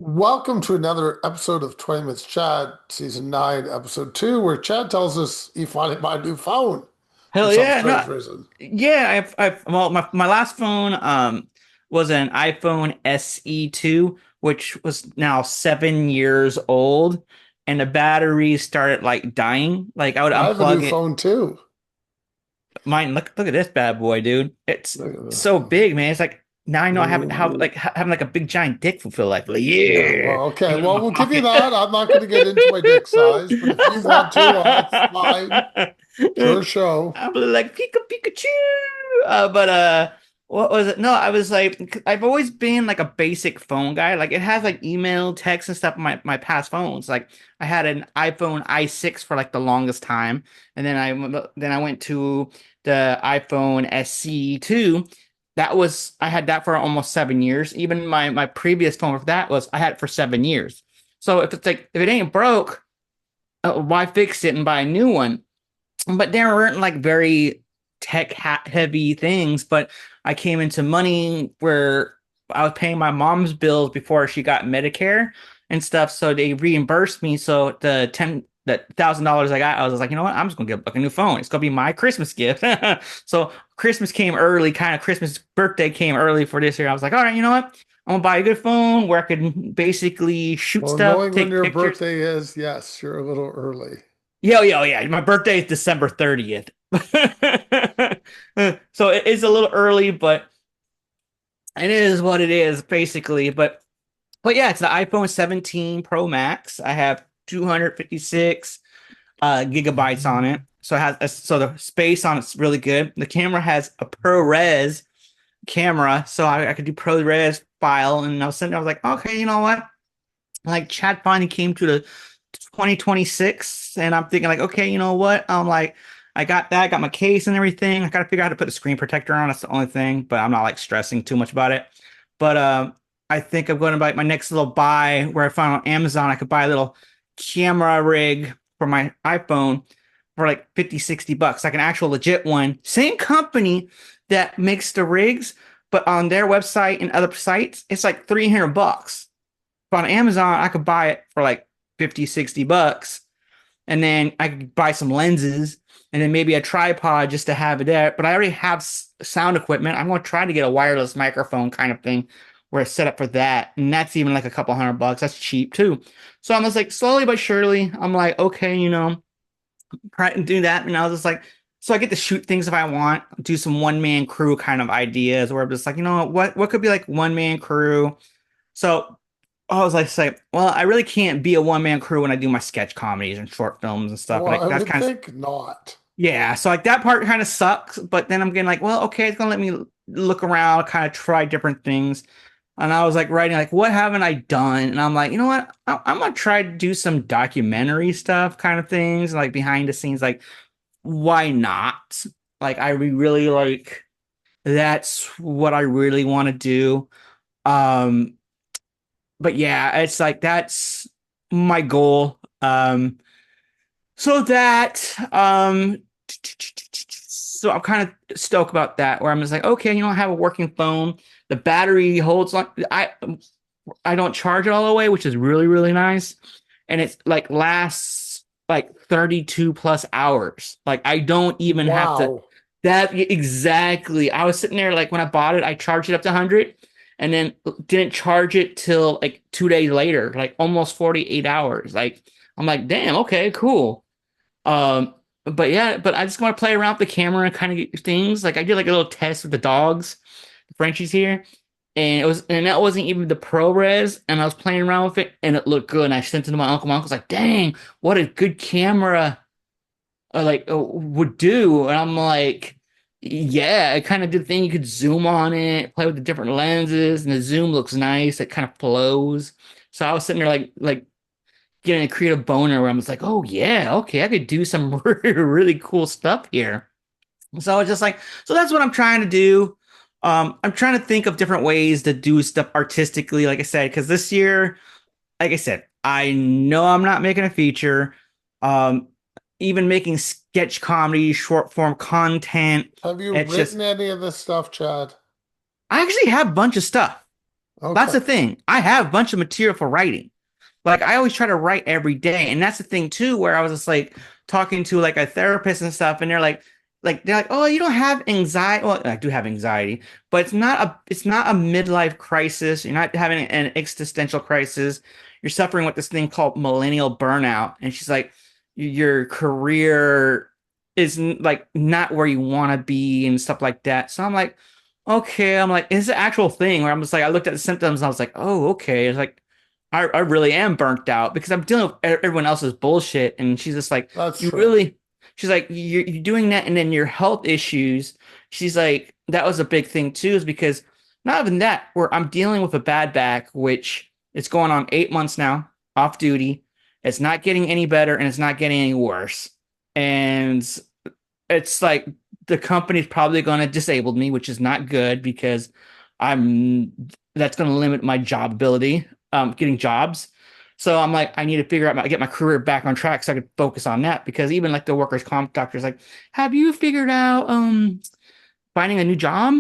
Welcome to another episode of 20 Minutes Chad, Season 9, Episode 2, where Chad tells us he finally bought a new phone for Hell some yeah. strange No, reason. yeah, well my last phone was an iPhone SE2, which was now 7 years old, and the battery started like dying. Like I would I have a new unplug it. phone too. Mine, look at this bad boy, dude. It's Look at so this. big, man. It's like now I know how Ooh. like having like a big giant dick will feel like Yeah, yeah, well, you okay. know, in Well, my we'll give you pocket. that. I'm not going to get into my dick size, but if you want to, that's fine. It's your show. I'm like Pikachu. But what was it? No, I was like, I've always been like a basic phone guy. Like it has like email, text, and stuff on my past phones. Like I had an iPhone i6 for like the longest time, and then I went to the iPhone SE2. I had that for almost 7 years. Even my previous phone for that was I had it for 7 years. So if it's like if it ain't broke, why fix it and buy a new one? But there weren't like very heavy things. But I came into money where I was paying my mom's bills before she got Medicare and stuff, so they reimbursed me. So the $1,000 I got, I was like, you know what, I'm just gonna get like a new phone. It's gonna be my Christmas gift. So Christmas came early, kind of Christmas birthday came early for this year. I was like, all right, you know what, I'm gonna buy a good phone where I can basically shoot Well, stuff, knowing when take your pictures. birthday is, yes, you're a little early. Yo, yeah. My birthday is December 30th. So it is a little early, but it is what it is, basically. But yeah, it's the iPhone 17 Pro Max. I have 256 gigabytes on it. So the space on it's really good. The camera has a ProRes camera, so I could do ProRes file. And I was sitting there, I was like, okay, you know what? Like Chad finally came to the 2026, and I'm thinking like, okay, you know what? I'm like, I got that, got my case and everything. I gotta figure out how to put the screen protector on. That's the only thing, but I'm not like stressing too much about it. But I think I'm going to buy my next little buy where I found on Amazon. I could buy a little camera rig for my iPhone for like 50, $60, like an actual legit one. Same company that makes the rigs, but on their website and other sites, it's like $300. But on Amazon, I could buy it for like 50, $60. And then I could buy some lenses and then maybe a tripod just to have it there. But I already have sound equipment. I'm going to try to get a wireless microphone kind of thing where it's set up for that. And that's even like a couple $100. That's cheap too. So I'm just like slowly but surely, I'm like, okay, try and do that. And I was just like, so I get to shoot things if I want, do some one man crew kind of ideas where I'm just like, what could be like one man crew? So I was like, well, I really can't be a one man crew when I do my sketch comedies and short films and stuff. Well, Like I that's would kind of think not. yeah. So like that part kind of sucks. But then I'm getting like, well, okay, it's gonna let me look around, kind of try different things. And I was like writing like, what haven't I done? And I'm like, you know what? I'm gonna try to do some documentary stuff, kind of things, like behind the scenes. Like, why not? Like, I really like that's what I really want to do. Um, but yeah, it's like that's my goal. So that so I'm kind of stoked about that. Where I'm just like, okay, I have a working phone. The battery holds on. I don't charge it all the way, which is really really nice, and it's like lasts like 32 plus hours. Like I don't even have to. Wow. That exactly. I was sitting there like when I bought it, I charged it up to 100 and then didn't charge it till like 2 days later, like almost 48 hours. Like I'm like, damn, okay, cool. But yeah, but I just want to play around with the camera and kind of get things. Like I did like a little test with the dogs, the Frenchies here, and that wasn't even the ProRes, and I was playing around with it, and it looked good. And I sent it to my uncle. My uncle's like, "Dang, what a good camera!" Would do, and I'm like, "Yeah, it kind of did the thing. You could zoom on it, play with the different lenses, and the zoom looks nice. It kind of flows." So I was sitting there like getting a creative boner where I'm just like, oh yeah, okay, I could do some really, really cool stuff here. So I was just like, so that's what I'm trying to do. I'm trying to think of different ways to do stuff artistically, like I said, because this year, like I said, I know I'm not making a feature. Um, Even making sketch comedy, short form content. Have you It's just written any of this stuff, Chad? I actually have a bunch of stuff. That's Okay. the thing. I have a bunch of material for writing. Like I always try to write every day, and that's the thing too. Where I was just like talking to like a therapist and stuff, and they're like, oh, you don't have anxiety. Well, I do have anxiety, but it's not a midlife crisis. You're not having an existential crisis. You're suffering with this thing called millennial burnout, and she's like, your career is like not where you want to be and stuff like that. So I'm like, okay, I'm like, it's an actual thing where I'm just like, I looked at the symptoms and I was like, oh, okay. It's like, I really am burnt out because I'm dealing with everyone else's bullshit. And she's just like, That's you true. really, she's like, you're doing that. And then your health issues, she's like, that was a big thing too, is because not even that, where I'm dealing with a bad back, which it's going on 8 months now, off duty. It's not getting any better and it's not getting any worse. And it's like the company's probably going to disable me, which is not good because I'm that's going to limit my job ability, getting jobs. So I'm like, I need to figure out get my career back on track so I could focus on that because even like the workers' comp doctor's like, have you figured out finding a new job?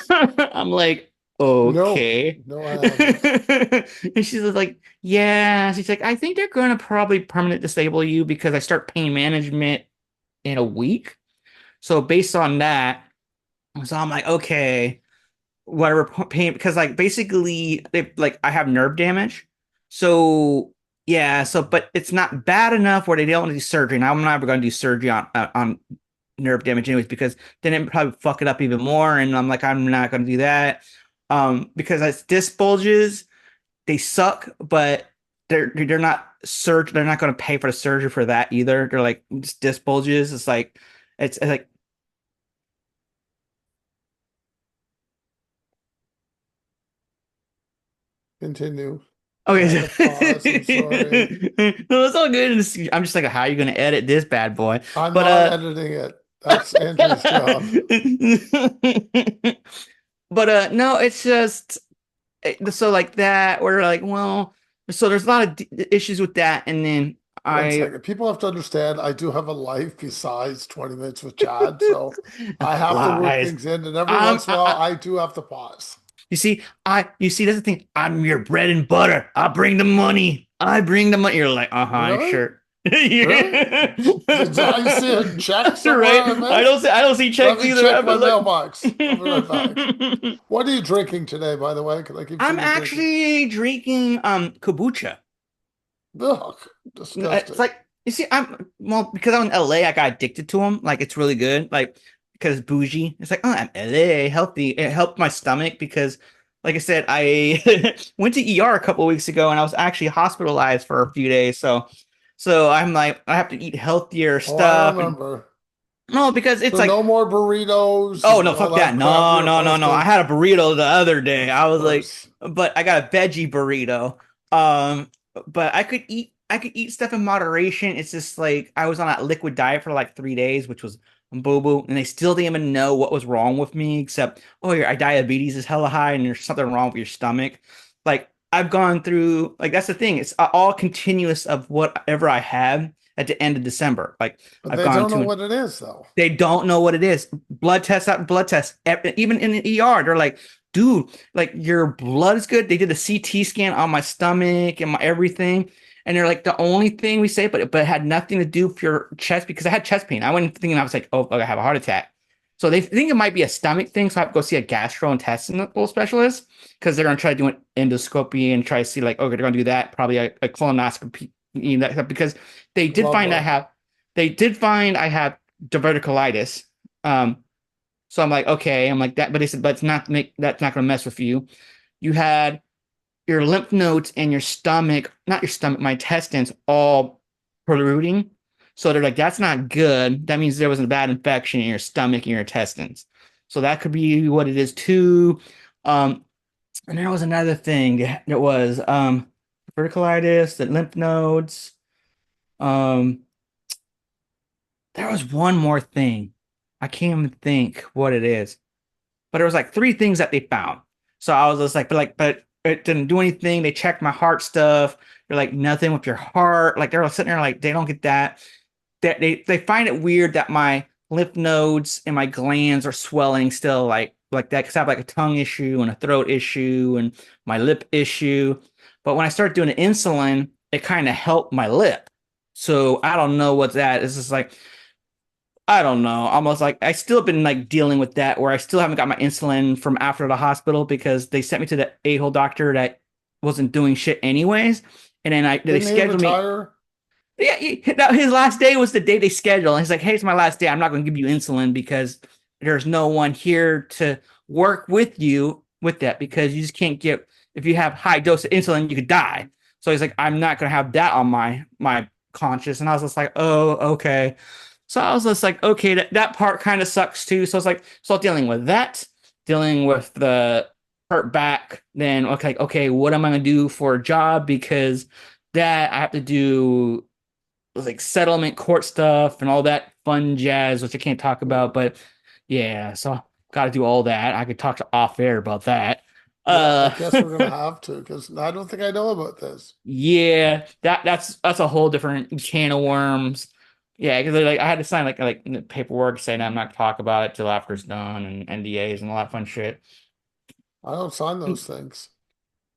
I'm like, No, okay. no, I haven't. And she's like, yeah. She's like, I think they're going to probably permanent disable you because I start pain management in a week. So based on that, so I'm like, okay, whatever pain, because like basically they like I have nerve damage. So yeah, so but it's not bad enough where they don't want to do surgery. And I'm never going to do surgery on nerve damage anyways, because then it probably fuck it up even more. And I'm like, I'm not going to do that. Because it's disc bulges, they suck, but they're not they're not going to pay for the surgery for that either. They're like just disc bulges. It's like it's like Continue. I okay. had to pause. I'm sorry. No, it's all good. I'm just like, how are you gonna edit this bad boy? I'm But not editing it. That's Andrew's job. but no, it's just so like that. We're like, well, so there's a lot of issues with that, and then One I second. People have to understand I do have a life besides 20 minutes with Chad, so I have to work lies. things in, and every I'm once in a while I do have to pause. you see that's the thing. I'm your bread and butter. I bring the money. I bring the money. You're like, uh-huh, Really? sure. Really? Yeah. Did I see a check somewhere Right. I missed? I don't see Let checks me either. check I've my been like mailbox. I'll be right back. What are you drinking today, by the way? Because I keep I'm seeing you drinking. actually drinking kombucha. Ugh, It's disgusting. like you see, I'm well because I'm in LA, I got addicted to them. Like it's really good. Like because it's bougie. It's like, oh, I'm LA, healthy. It helped my stomach because like I said, I went to ER a couple of weeks ago and I was actually hospitalized for a few days. So I'm like, I have to eat healthier Oh, I stuff and remember. no, because it's So like, no more burritos oh and no, all fuck that. that crap you No. I requested. had a burrito the other day. I was like, Worse. but I got a veggie burrito. Um, but I could eat stuff in moderation. It's just like I was on that liquid diet for like 3 days, which was boo boo, and they still didn't even know what was wrong with me, except oh, your diabetes is hella high and there's something wrong with your stomach. Like I've gone through like that's the thing. It's all continuous of whatever I have at the end of December. Like But I've they gone don't know to what it is, though. they don't know what it is. Blood test after blood test. Even in the ER, they're like, dude, like your blood is good. They did a CT scan on my stomach and my everything. And they're like, the only thing we say, but it had nothing to do with your chest because I had chest pain. I went thinking I was like, oh, I have a heart attack. So they think it might be a stomach thing. So I have to go see a gastrointestinal specialist because they're going to try to do an endoscopy and try to see like, okay, they're going to do that, probably a colonoscopy, because they did find Lovely. they did find I have diverticulitis. Um, so I'm like, okay, I'm like that, but they said, but it's not make that's not gonna mess with you. You had your lymph nodes and your stomach, not your stomach, my intestines all protruding. So they're like, that's not good. That means there was a bad infection in your stomach and your intestines. So that could be what it is too. Um, and there was another thing that was verticalitis, the lymph nodes. Um, there was one more thing. I can't even think what it is. But there was like three things that they found. So I was just but it didn't do anything. They checked my heart stuff. They're like nothing with your heart. Like they're sitting there like they don't get that. They find it weird that my lymph nodes and my glands are swelling still like like that because I have like a tongue issue and a throat issue and my lip issue. But when I started doing the insulin, it kind of helped my lip. So I don't know what's that. It's just like I don't know. Almost like I still been like dealing with that where I still haven't got my insulin from after the hospital because they sent me to the a-hole doctor that wasn't doing shit anyways. And then they Didn't he scheduled me. retire? Yeah, his last day was the day they scheduled. And he's like, "Hey, it's my last day. I'm not going to give you insulin because there's no one here to work with you with that because you just can't get if you have high dose of insulin, you could die." So he's like, "I'm not going to have that on my conscience." And I was just like, "Oh, okay." So I was just like, "Okay, that part kind of sucks too." So it's like, so dealing with that, dealing with the hurt back, then okay, what am I going to do for a job because that I have to do like settlement court stuff and all that fun jazz, which I can't talk about. But yeah, so got to do all that. I could talk to off air about that. Yeah, I Uh, guess we're gonna have to because I don't think I know about this. yeah, that's a whole different can of worms. Yeah, because like I had to sign like paperwork saying I'm not gonna talk about it till after it's done and NDAs and all that fun shit. I don't sign those things.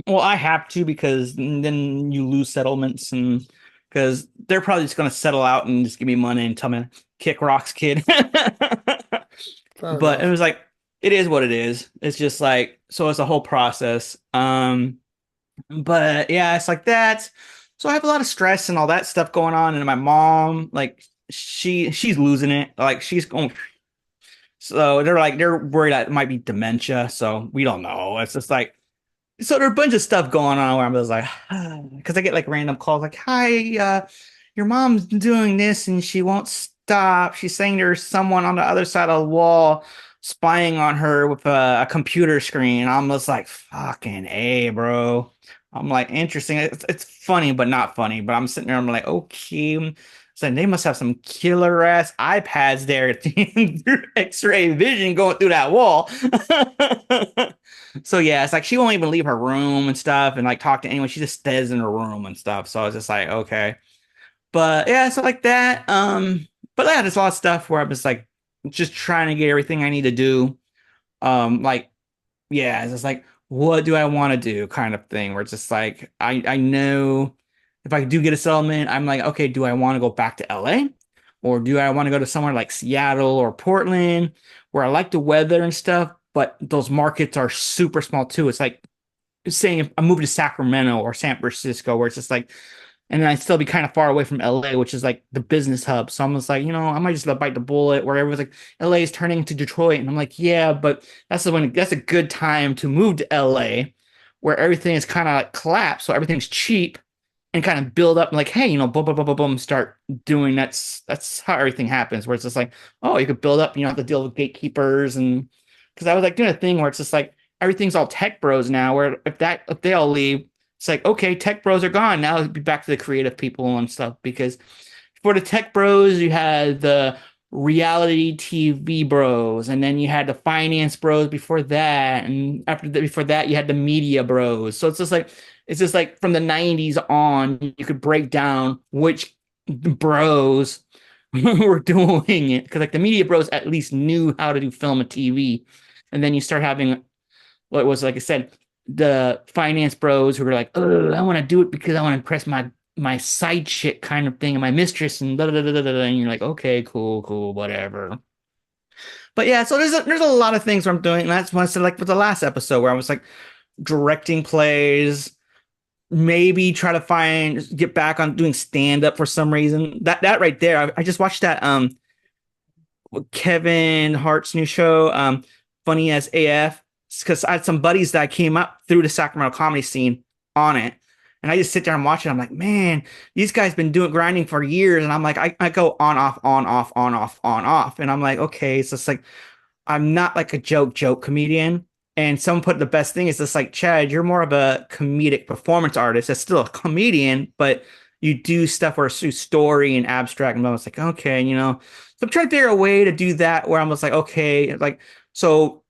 Well, I have to because then you lose settlements and because they're probably just gonna settle out and just give me money and tell me kick rocks, kid. Fair But it enough. was like it is what it is. It's just like so it's a whole process. But yeah, it's like that. So I have a lot of stress and all that stuff going on, and my mom, like she's losing it. Like she's going. So they're worried that it might be dementia. So we don't know. It's just like so there's a bunch of stuff going on where I'm just like, because I get like random calls like, "Hi, your mom's doing this and she won't stop. She's saying there's someone on the other side of the wall spying on her with a computer screen." I'm just like, "Fucking A, bro." I'm like, interesting. It's funny, but not funny. But I'm sitting there, I'm like, okay. So they must have some killer ass iPads there through X-ray vision going through that wall. So yeah, it's like she won't even leave her room and stuff and like talk to anyone. She just stays in her room and stuff. So I was just like, okay. But yeah, so like that. But yeah, there's a lot of stuff where I'm just like just trying to get everything I need to do. Like, yeah, it's just like, what do I want to do kind of thing where it's just like I know if I do get a settlement, I'm like, okay, do I want to go back to LA? Or do I want to go to somewhere like Seattle or Portland where I like the weather and stuff, but those markets are super small too. It's like saying if I move to Sacramento or San Francisco, where it's just like, and then I'd still be kind of far away from LA, which is like the business hub. So I'm just like, I might just bite the bullet where everyone's like, LA is turning into Detroit. And I'm like, yeah, but that's a good time to move to LA where everything is kind of like collapsed. So everything's cheap and kind of build up and like, hey, boom, boom, boom, boom, boom, start doing that's how everything happens, where it's just like, oh, you could build up, you don't have to deal with gatekeepers and because I was like doing a thing where it's just like everything's all tech bros now, where if they all leave, it's like, okay, tech bros are gone. Now it'll be back to the creative people and stuff. Because for the tech bros, you had the reality TV bros, and then you had the finance bros before that, and before that, you had the media bros. So it's just like from the 90s on, you could break down which bros were doing it. Because like the media bros at least knew how to do film and TV. And then you start having what was like I said, the finance bros who were like, "Oh, I want to do it because I want to impress my side chick kind of thing and my mistress," and da da da da da. And you're like, "Okay, cool, cool, whatever." But yeah, so there's a lot of things where I'm doing. And that's what I said like with the last episode where I was like directing plays, maybe try to get back on doing stand up for some reason. That right there, I just watched that Kevin Hart's new show, Funny as AF, because I had some buddies that came up through the Sacramento comedy scene on it. And I just sit there and watch it. I'm like, man, these guys been doing grinding for years. And I'm like, I go on, off, on, off, on, off, on, off. And I'm like, okay, so it's like, I'm not like a joke comedian. And someone put the best thing is just like, Chad, you're more of a comedic performance artist. That's still a comedian, but you do stuff where it's through story and abstract. And I was like, okay, so I'm trying to figure a way to do that where I'm just like, okay, like, so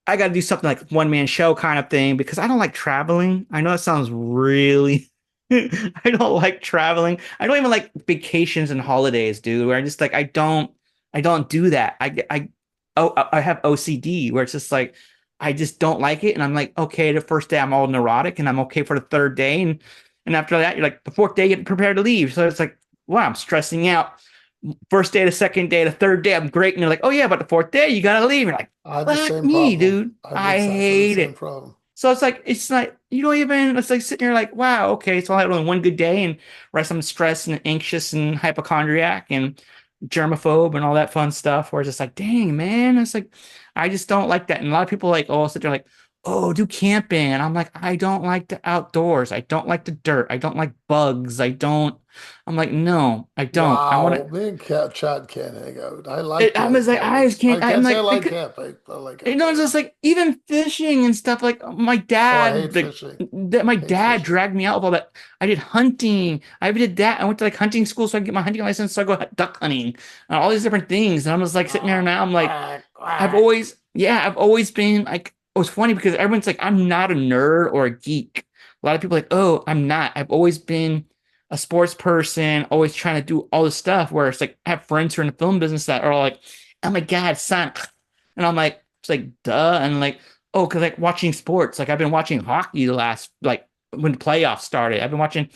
I got to do something like one man show kind of thing because I don't like traveling. I know that sounds really, I don't like traveling. I don't even like vacations and holidays, dude. Where I just like, I don't do that. I have OCD where it's just like I just don't like it, and I'm like, okay, the first day I'm all neurotic, and I'm okay for the third day, and after that, you're like the fourth day, get prepared to leave. So it's like, wow, I'm stressing out. First day, the second day, the third day, I'm great, and they're like, oh yeah, but the fourth day, you gotta leave. You're like, I had the fuck same me, problem. dude. I had I exactly the hate same it. problem. So it's like you don't even it's like sitting here like, wow, okay, so I had only one good day and rest I'm stressed and anxious and hypochondriac and germaphobe and all that fun stuff where it's just like, dang, man, it's like I just don't like that. And a lot of people like, oh, sit there like, oh, do camping. And I'm like, I don't like the outdoors. I don't like the dirt. I don't like bugs. I'm like, no, I don't. I want Wow, me and Chad can't hang out. I to like I'm just like, I camping. just can't I I'm can't say I like like because camping. I like you know, it's outdoors. just like even fishing and stuff. Like my Oh, I hate dad, like fishing. that, my Hate dad fishing. dragged me out with all that. I did hunting. I even did that. I went to like hunting school so I could get my hunting license. So I go duck hunting and all these different things. And I'm just like sitting there now. I'm like, Quack, quack. I've always been like. It was funny because everyone's like, I'm not a nerd or a geek. A lot of people are like, oh, I'm not. I've always been a sports person, always trying to do all this stuff. Where it's like I have friends who are in the film business that are like, oh my god, son, and I'm like. It's like, duh. And like, oh, because like watching sports, like I've been watching hockey the last, like when the playoffs started. I've been watching,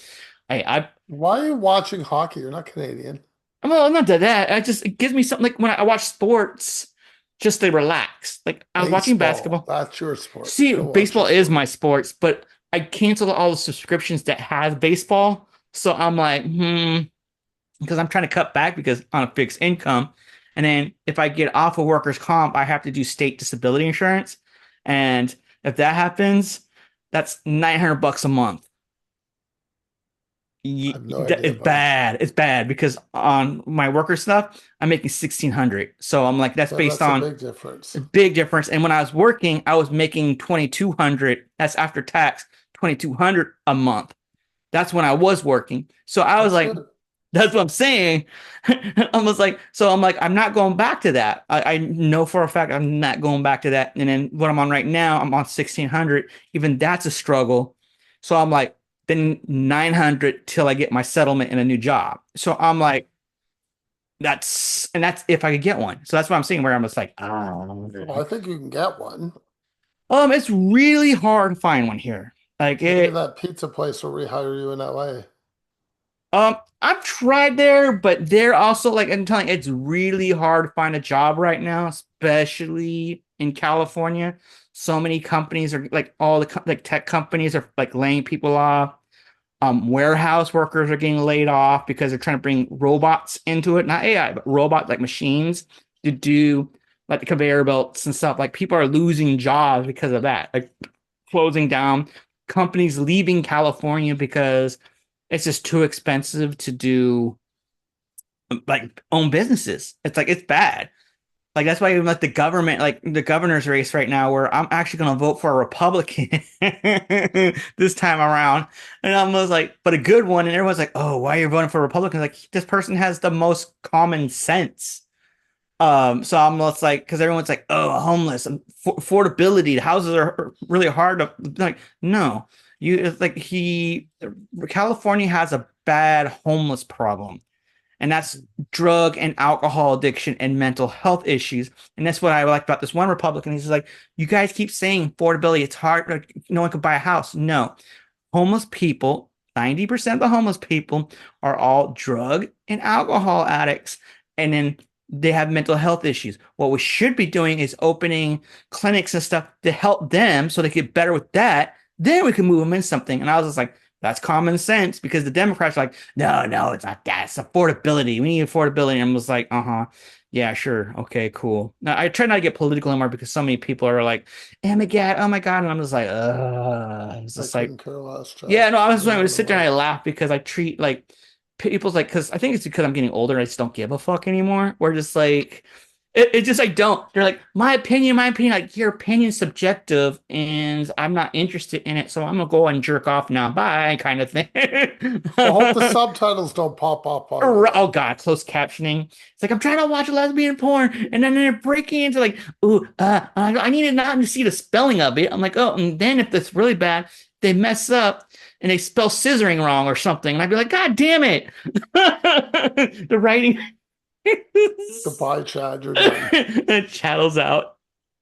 I, Why are you watching hockey? You're not Canadian. well, I'm not that. I just, it gives me something like when I watch sports just to relax. Like I was watching Baseball. basketball. That's your sport. See, Go watch baseball your is sport. my sports, but I canceled all the subscriptions that has baseball. So I'm like, because I'm trying to cut back because on a fixed income. And then if I get off of workers' comp, I have to do state disability insurance. And if that happens, that's $900 a month. I have no idea It's about it. bad. It's bad because on my worker stuff, I'm making 1,600. So I'm like, that's Yeah, based that's a on big difference. a big difference. And when I was working, I was making 2,200. That's after tax, 2,200 a month. That's when I was working. So I was That's like, good. that's what I'm saying. I'm like, I'm not going back to that. I know for a fact I'm not going back to that. And then what I'm on right now, I'm on 1,600. Even that's a struggle. So I'm like, then 900 till I get my settlement in a new job. So I'm like, that's if I could get one. So that's what I'm saying where I'm just like, oh, Well, I think you can get one. it's really hard to find one here. Like Maybe it, that pizza place will rehire you in LA. I've tried there, but they're also like I'm telling you, it's really hard to find a job right now, especially in California. So many companies are like all the like tech companies are like laying people off. Warehouse workers are getting laid off because they're trying to bring robots into it, not AI, but robots like machines to do like the conveyor belts and stuff. Like people are losing jobs because of that, like closing down companies leaving California because it's just too expensive to do like own businesses. It's like it's bad. Like that's why even like the government, like the governor's race right now, where I'm actually going to vote for a Republican this time around, and I'm almost like, but a good one, and everyone's like, oh, why are you voting for a Republican? Like this person has the most common sense. So I'm just like, because everyone's like, oh, homeless, affordability, the houses are really hard to like. No, you it's like California has a bad homeless problem, and that's drug and alcohol addiction and mental health issues. And that's what I like about this one Republican. He's like, you guys keep saying affordability, it's hard, like, no one can buy a house. No, homeless people. 90% of the homeless people are all drug and alcohol addicts. And then they have mental health issues. What we should be doing is opening clinics and stuff to help them so they get better with that. Then we can move them in something. And I was just like, that's common sense because the Democrats are like, no, no, it's not that. It's affordability. We need affordability. And I was like, uh-huh. Yeah, sure. Okay, cool. Now I try not to get political anymore because so many people are like, oh my God, oh my God. And I'm just like, it's I just like, couldn't care less, Chad. yeah, no, I was You going to know sit there and what? I laugh because I treat like people's like, because I think it's because I'm getting older. I just don't give a fuck anymore. We're just like, it just I don't. They're like my opinion. Like your opinion's subjective, and I'm not interested in it, so I'm gonna go and jerk off now. Bye, kind of thing. Well, hope the subtitles don't pop up while you're Oh like, God, closed captioning. It's like I'm trying to watch lesbian porn, and then they're breaking into like, ooh, I need to not to see the spelling of it. I'm like, oh, and then if it's really bad, they mess up and they spell scissoring wrong or something, and I'd be like, God damn it, the writing. Goodbye, Chad. You're done. Chattels out.